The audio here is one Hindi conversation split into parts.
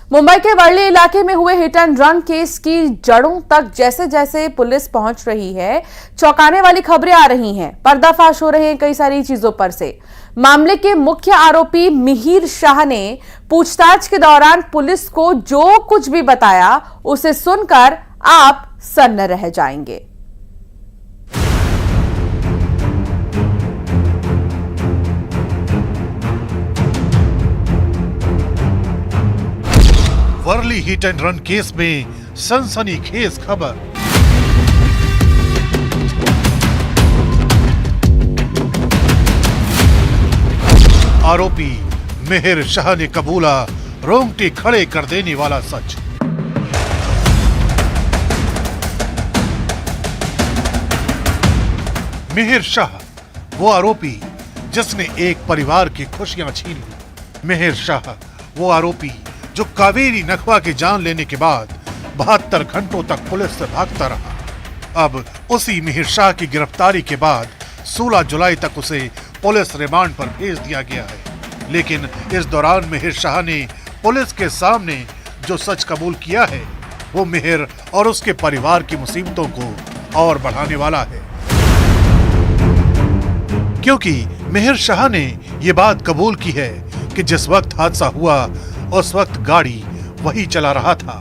मुंबई के वर्ली इलाके में हुए हिट एंड रन केस की जड़ों तक जैसे जैसे पुलिस पहुंच रही है, चौंकाने वाली खबरें आ रही हैं। पर्दाफाश हो रहे हैं कई सारी चीजों पर से। मामले के मुख्य आरोपी मिहिर शाह ने पूछताछ के दौरान पुलिस को जो कुछ भी बताया, उसे सुनकर आप सन्न रह जाएंगे। Worli hit and run case में सनसनीखेज खबर। आरोपी मिहिर शाह ने कबूला रोंगटे खड़े कर देने वाला सच। मिहिर शाह वो आरोपी जिसने एक परिवार की खुशियां छीन ली। मिहिर शाह वो आरोपी जो कावेरी नखवा की जान लेने के बाद 72 घंटों तक पुलिस से भागता रहा। अब उसी मिहिर शाह की गिरफ्तारी के बाद 16 जुलाई तक उसे पुलिस रिमांड पर भेज दिया गया है। लेकिन इस दौरान मिहिर शाह ने पुलिस के सामने जो सच कबूल किया है, वो मिहिर और उसके परिवार की मुसीबतों को और बढ़ाने वाला है। क्योंकि मिहिर शाह ने ये बात कबूल की है कि जिस वक्त हादसा हुआ उस वक्त गाड़ी वही चला रहा था।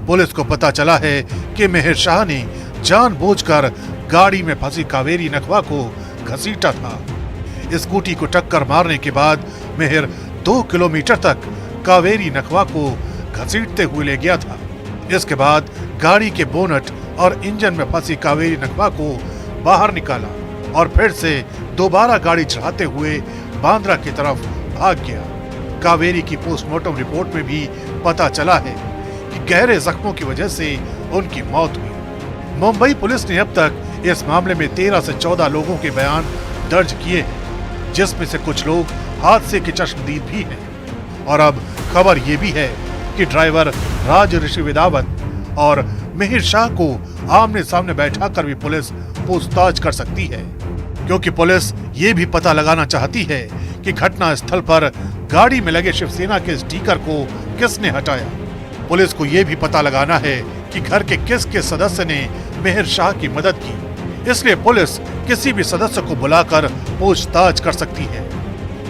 पुलिस को पता चला है कि मिहिर शाह ने जानबूझकर गाड़ी में फंसी कावेरी नखवा को घसीटा था। स्कूटी को टक्कर मारने के बाद मिहिर 2 किलोमीटर तक कावेरी नखवा को घसीटते हुए ले गया था। इसके बाद गाड़ी के बोनट और इंजन में फंसी कावेरी नखवा को बाहर निकाला और फिर से दोबारा गाड़ी चढ़ाते हुए बांद्रा की तरफ भाग गया। कावेरी की पोस्टमार्टम रिपोर्ट में भी पता चला है कि गहरे जख्मों की वजह से उनकी मौत हुई। मुंबई पुलिस ने अब तक इस मामले में 13 से 14 लोगों के बयान दर्ज किए हैं, जिसमें से कुछ लोग हादसे के चश्मदीद भी हैं। और अब खबर ये भी है कि ड्राइवर राज ऋषि विदावत और मिहिर शाह को आमने सामने बैठाकर भी पुलिस पूछताछ कर सकती है, क्योंकि पुलिस ये भी पता लगाना चाहती है कि घटना स्थल पर गाड़ी में लगे शिवसेना के स्टिकर को किसने हटाया। पुलिस को यह भी पता लगाना है कि घर के किस किस सदस्य ने मिहिर शाह की मदद की। इसलिए पुलिस किसी भी सदस्य को बुलाकर पूछताछ कर सकती है।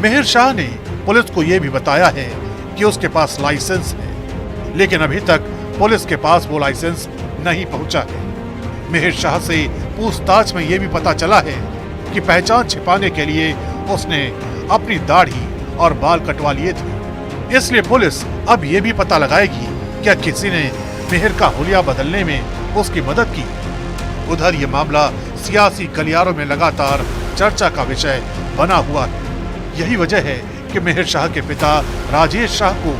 मिहिर शाह ने पुलिस को यह भी बताया है कि उसके पास लाइसेंस है, लेकिन अभी तक पुलिस के पास वो लाइसेंस नहीं पहुंचा है। मिहिर शाह से पूछताछ में यह भी पता चला है कि पहचान छिपाने के लिए उसने अपनी दाढ़ी और बाल कटवा लिए थे। इसलिए पुलिस अब ये भी पता लगाएगी क्या किसी ने मिहिर का हुलिया बदलने में उसकी मदद की। उधर ये मामला सियासी गलियारों में लगातार चर्चा का विषय बना हुआ है। यही वजह है कि मिहिर शाह के पिता राजेश शाह को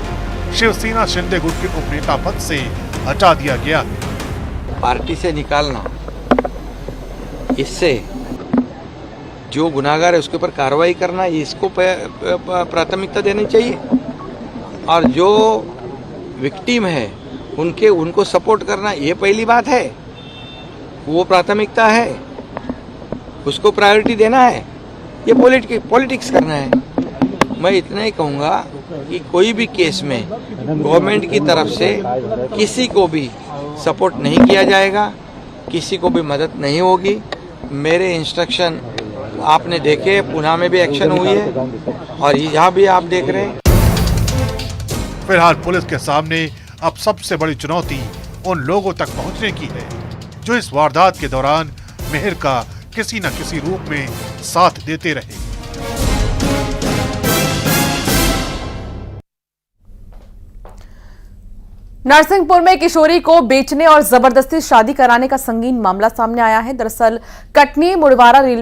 शिवसेना शिंदे गुट के उपनेता पद से हटा दिया गया। पार्टी से निकालना, इससे जो गुनाहगार है उसके ऊपर कार्रवाई करना, इसको प्राथमिकता देनी चाहिए। और जो विक्टिम है उनको सपोर्ट करना, ये पहली बात है, वो प्राथमिकता है, उसको प्रायोरिटी देना है। ये पॉलिटिक्स करना है। मैं इतना ही कहूँगा कि कोई भी केस में गवर्नमेंट की तरफ से किसी को भी सपोर्ट नहीं किया जाएगा, किसी को भी मदद नहीं होगी। मेरे इंस्ट्रक्शन आपने देखे, पुणे में भी एक्शन हुई है और यहाँ भी आप देख रहे हैं। फिलहाल पुलिस के सामने अब सबसे बड़ी चुनौती उन लोगों तक पहुंचने की है जो इस वारदात के दौरान मिहिर का किसी न किसी रूप में साथ देते रहे। नरसिंहपुर में किशोरी को बेचने और जबरदस्ती शादी कराने का संगीन मामला सामने आया है। दरअसल कटनी मुड़वारा रेलवे